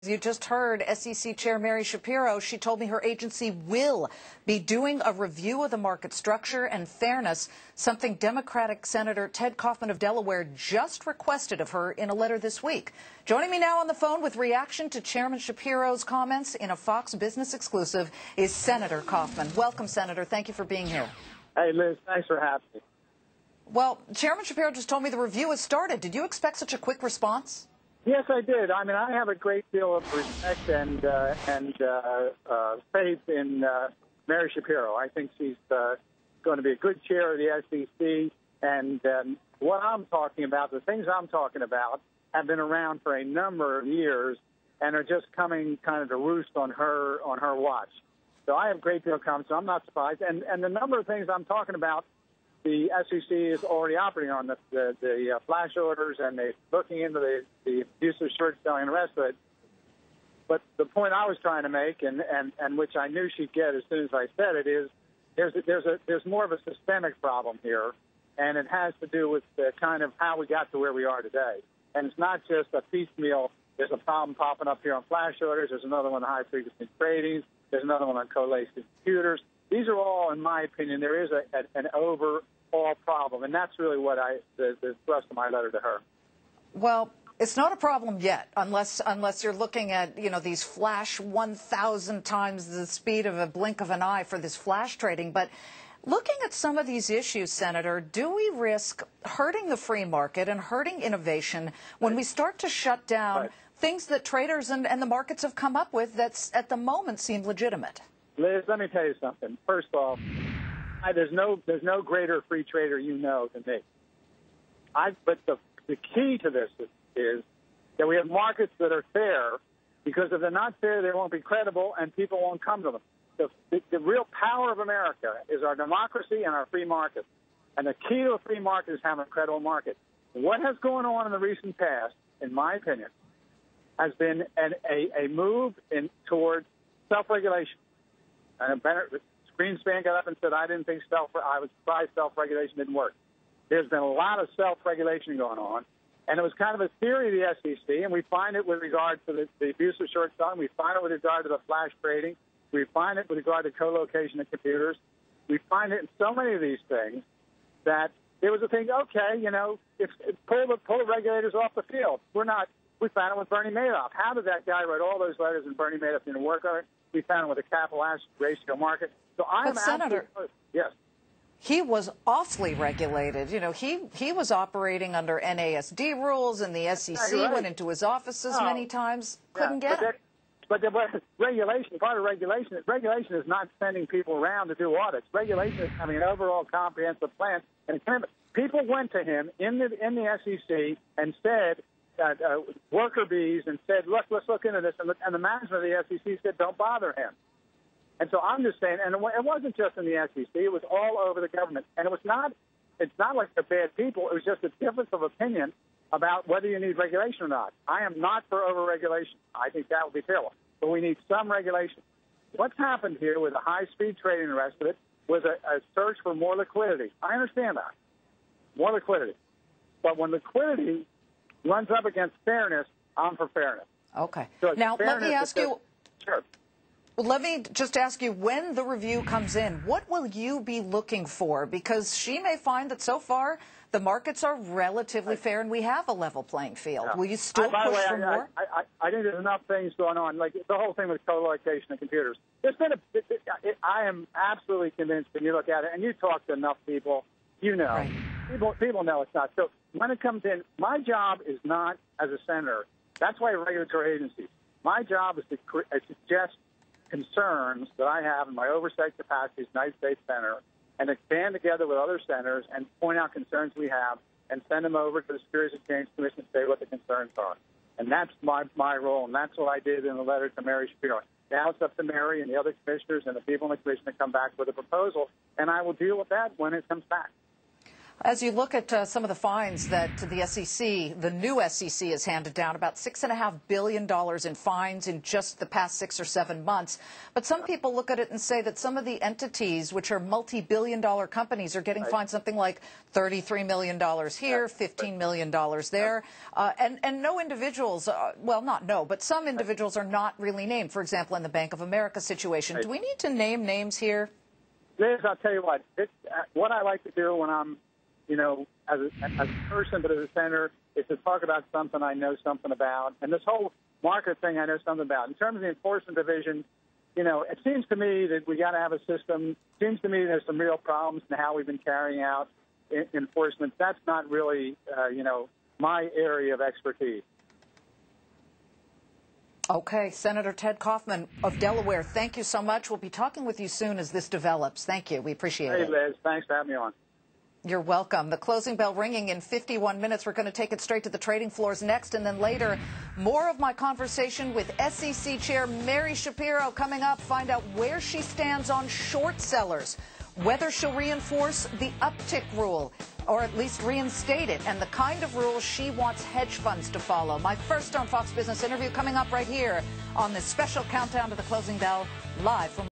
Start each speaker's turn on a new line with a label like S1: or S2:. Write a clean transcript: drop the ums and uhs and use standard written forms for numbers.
S1: You just heard SEC Chair Mary Schapiro. She told me her agency will be doing a review of the market structure and fairness, something Democratic Senator Ted Kaufman of Delaware just requested of her in a letter this week. Joining me now on the phone with reaction to Chairman Shapiro's comments in a Fox Business exclusive is Senator Kaufman. Welcome, Senator. Thank you for being here.
S2: Hey, Liz, thanks for having me.
S1: Well, Chairman Schapiro just told me the review has started. Did you expect such a quick response?
S2: Yes, I did. I mean, I have a great deal of respect and faith in Mary Schapiro. I think she's going to be a good chair of the SEC. And what I'm talking about, the things I'm talking about, have been around for a number of years and are just coming kind of to roost on her watch. So I have a great deal of confidence. So I'm not surprised. And the number of things I'm talking about, the SEC is already operating on the flash orders, and they're looking into the abusive short selling and the rest of it. But the point I was trying to make, and which I knew she'd get as soon as I said it, is there's more of a systemic problem here, and it has to do with the kind of how we got to where we are today. And it's not just a piecemeal. There's a problem popping up here on flash orders. There's another one on high-frequency tradings. There's another one on collated computers. These are all, in my opinion, there is an overall problem, and that's really what the thrust of my letter to her.
S1: Well, it's not a problem yet, unless you're looking at, you know, these flash 1,000 times the speed of a blink of an eye for this flash trading. But looking at some of these issues, Senator, do we risk hurting the free market and hurting innovation when we start to shut down things that traders and the markets have come up with that at the moment seem legitimate?
S2: Liz, let me tell you something. First off, there's no greater free trader you know than me. But the key to this is that we have markets that are fair, because if they're not fair, they won't be credible and people won't come to them. The real power of America is our democracy and our free market. And the key to a free market is having a credible market. What has gone on in the recent past, in my opinion, has been a move toward self-regulation. And Greenspan got up and said, I didn't think I was surprised self-regulation didn't work. There's been a lot of self-regulation going on, and it was kind of a theory of the SEC, and we find it with regard to the abuse of short selling. We find it with regard to the flash trading. We find it with regard to co-location of computers. We find it in so many of these things that there was a thing, okay, you know, pull the regulators off the field. We found it with Bernie Madoff. How did that guy write all those letters and Bernie Madoff didn't work on it? We found it with the capital asset ratio market. So
S1: But Senator,
S2: yes,
S1: he was awfully regulated. You know, he was operating under NASD rules, and the SEC went into his offices many times. Couldn't get him.
S2: But regulation, part of regulation is not sending people around to do audits. Regulation is having an overall comprehensive plan. And people went to him in the SEC and said, worker bees, and said, look, let's look into this. And the management of the SEC said, don't bother him. And so I'm just saying, and it wasn't just in the SEC, it was all over the government. And it's not like they're bad people. It was just a difference of opinion about whether you need regulation or not. I am not for over-regulation. I think that would be terrible. But we need some regulation. What's happened here with the high-speed trading and the rest of it was a search for more liquidity. I understand that. More liquidity. But when liquidity runs up against fairness, I'm for fairness.
S1: Okay.
S2: So
S1: now, let me ask you.
S2: Sure.
S1: Well, let me just ask you, when the review comes in, what will you be looking for? Because she may find that so far the markets are relatively fair and we have a level playing field. Will you still push for more?
S2: I think there's enough things going on, like the whole thing with co-location of computers. There's been I am absolutely convinced when you look at it, and you talk to enough people, you know. Right. People know it's not. So when it comes in, my job is not as a senator. That's why regulatory agencies. My job is to suggest concerns that I have in my oversight capacity as United States Senator, and to stand together with other senators and point out concerns we have and send them over to the Securities Exchange Commission and say what the concerns are. And that's my role, and that's what I did in the letter to Mary Schapiro. Now it's up to Mary and the other commissioners and the people in the commission to come back with a proposal, and I will deal with that when it comes back.
S1: As you look at some of the fines that the SEC, the new SEC, has handed down, about $6.5 billion in fines in just the past 6 or 7 months. But some people look at it and say that some of the entities, which are multi-billion-dollar companies, are getting fined something like $33 million here, $15 million there. And no individuals, well, not no, but some individuals are not really named. For example, in the Bank of America situation. Do we need to name names here?
S2: Liz, I'll tell you what I like to do when I'm, as a person, but as a senator, is to talk about something I know something about. And this whole market thing I know something about. In terms of the enforcement division, it seems to me that we got to have a system. It seems to me there's some real problems in how we've been carrying out enforcement. That's not really, my area of expertise.
S1: Okay, Senator Ted Kaufman of Delaware, thank you so much. We'll be talking with you soon as this develops. Thank you. We appreciate it.
S2: Hey, Liz. Thanks for having me on.
S1: You're welcome. The closing bell ringing in 51 minutes. We're going to take it straight to the trading floors next, and then later, more of my conversation with SEC Chair Mary Schapiro coming up. Find out where she stands on short sellers, whether she'll reinforce the uptick rule, or at least reinstate it, and the kind of rules she wants hedge funds to follow. My first on Fox Business interview coming up right here on this special countdown to the closing bell, live from